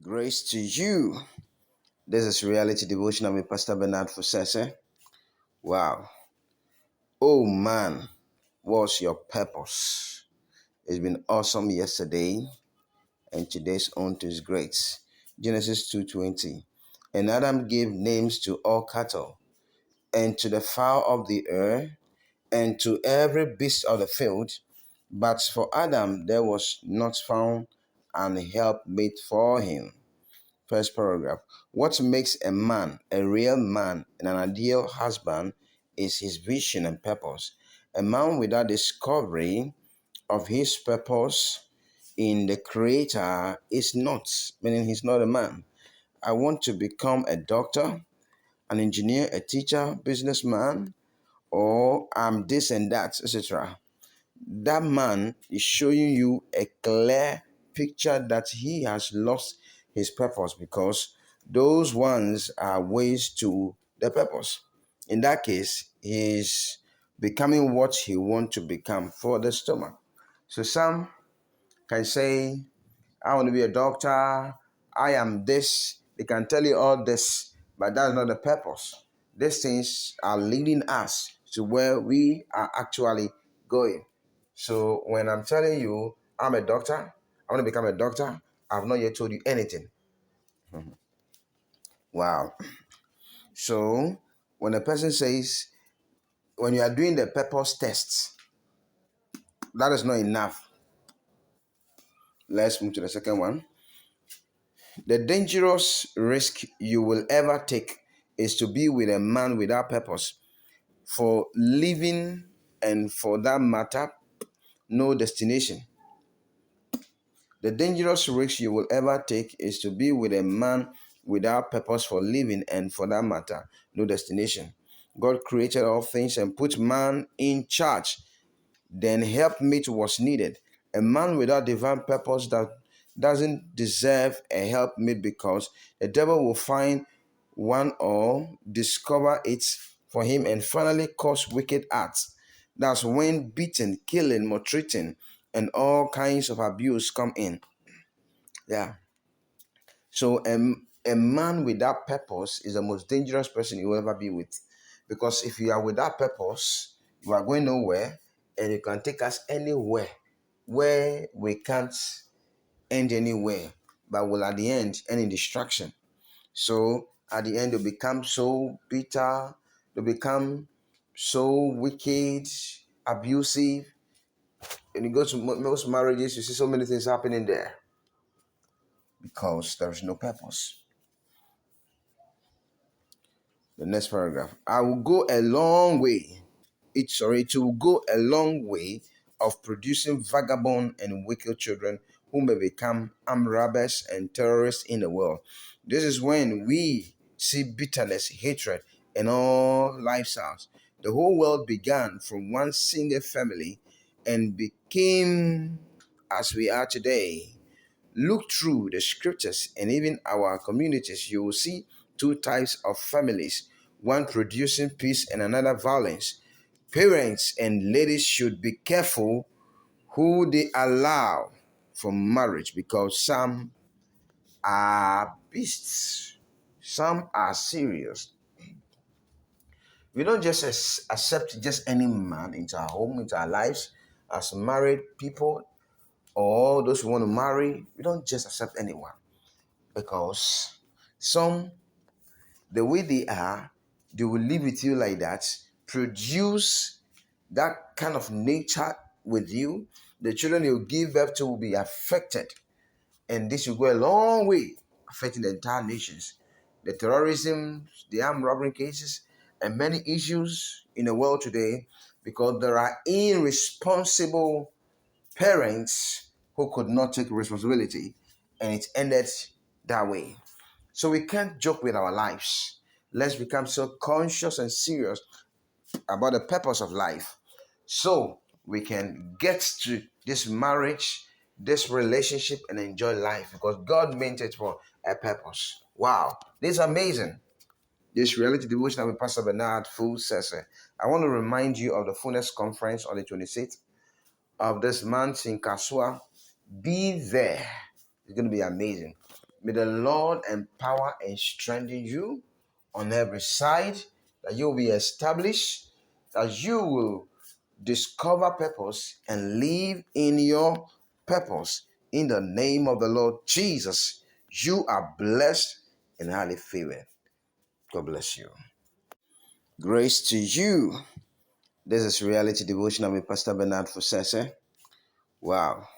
Grace to you. This is Reality Devotional with Pastor Bernard Fuseseh. Wow. Oh man, what's your purpose? It's been awesome yesterday and today's on to his great. Genesis 2:20. And Adam gave names to all cattle and to the fowl of the air and to every beast of the field. But for Adam there was not found an helpmate for him. First paragraph. What makes a man a real man and an ideal husband is his vision and purpose. A man without discovery of his purpose in the Creator is not, meaning he's not a man. I want to become a doctor, an engineer, a teacher, businessman, or I'm this and that, etc. That man is showing you a clear picture that he has lost his purpose because those ones are ways to the purpose. In that case, he is becoming what he wants to become for the stomach. So some can say, I want to be a doctor, I am this. They can tell you all this, but that's not the purpose. These things are leading us to where we are actually going. So when I'm telling you I'm a doctor, I want to become a doctor, I've not yet told you anything. Wow. So when a person says, when you are doing the purpose tests, that is not enough. Let's move to the second one. The dangerous risk you will ever take is to be with a man without purpose for living and, for that matter, no destination. The dangerous risk you will ever take is to be with a man without purpose for living and, for that matter, no destination. God created all things and put man in charge. Then helpmeet was needed. A man without divine purpose that doesn't deserve a helpmeet because the devil will find one or discover it for him and finally cause wicked acts. That's when beating, killing, maltreating, and all kinds of abuse come in. Yeah. So a man without purpose is the most dangerous person you will ever be with. Because if you are without purpose, you are going nowhere and you can take us anywhere where we can't end anywhere, but will at the end end in destruction. So at the end, they become so bitter, they become so wicked, abusive. And you go to most marriages, you see so many things happening there because there is no purpose. The next paragraph. I will go a long way. It will go a long way of producing vagabond and wicked children who may become armed robbers and terrorists in the world. This is when we see bitterness, hatred, and all lifestyles. The whole world began from one single family and became as we are today. Look through the scriptures and even our communities, you will see two types of families, one producing peace and another violence. Parents and ladies should be careful who they allow for marriage because some are beasts, some are serious. We don't just accept just any man into our home, into our lives as married people or those who want to marry. We don't just accept anyone because some, the way they will live with you like that, produce that kind of nature with you. The children you give birth to will be affected, and this will go a long way, affecting the entire nations. The terrorism, the armed robbery cases, and many issues in the world today because there are irresponsible parents who could not take responsibility, and it ended that way. So we can't joke with our lives. Let's become so conscious and serious about the purpose of life so we can get to this marriage, this relationship, and enjoy life because God meant it for a purpose. Wow, this is amazing. This reality devotion with Pastor Bernard Fuseseh. I want to remind you of the Fullness Conference on the 26th of this month in Kasua. Be there. It's going to be amazing. May the Lord empower and strengthen you on every side, that you will be established, that you will discover purpose and live in your purpose. In the name of the Lord Jesus, you are blessed and highly favored. God bless you. Grace to you. This is Reality Devotional with Pastor Bernard Fuseseh. Wow.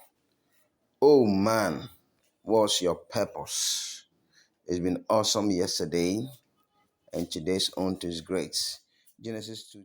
Oh man, what's your purpose? It's been awesome yesterday, and today's on to is great. Genesis 2.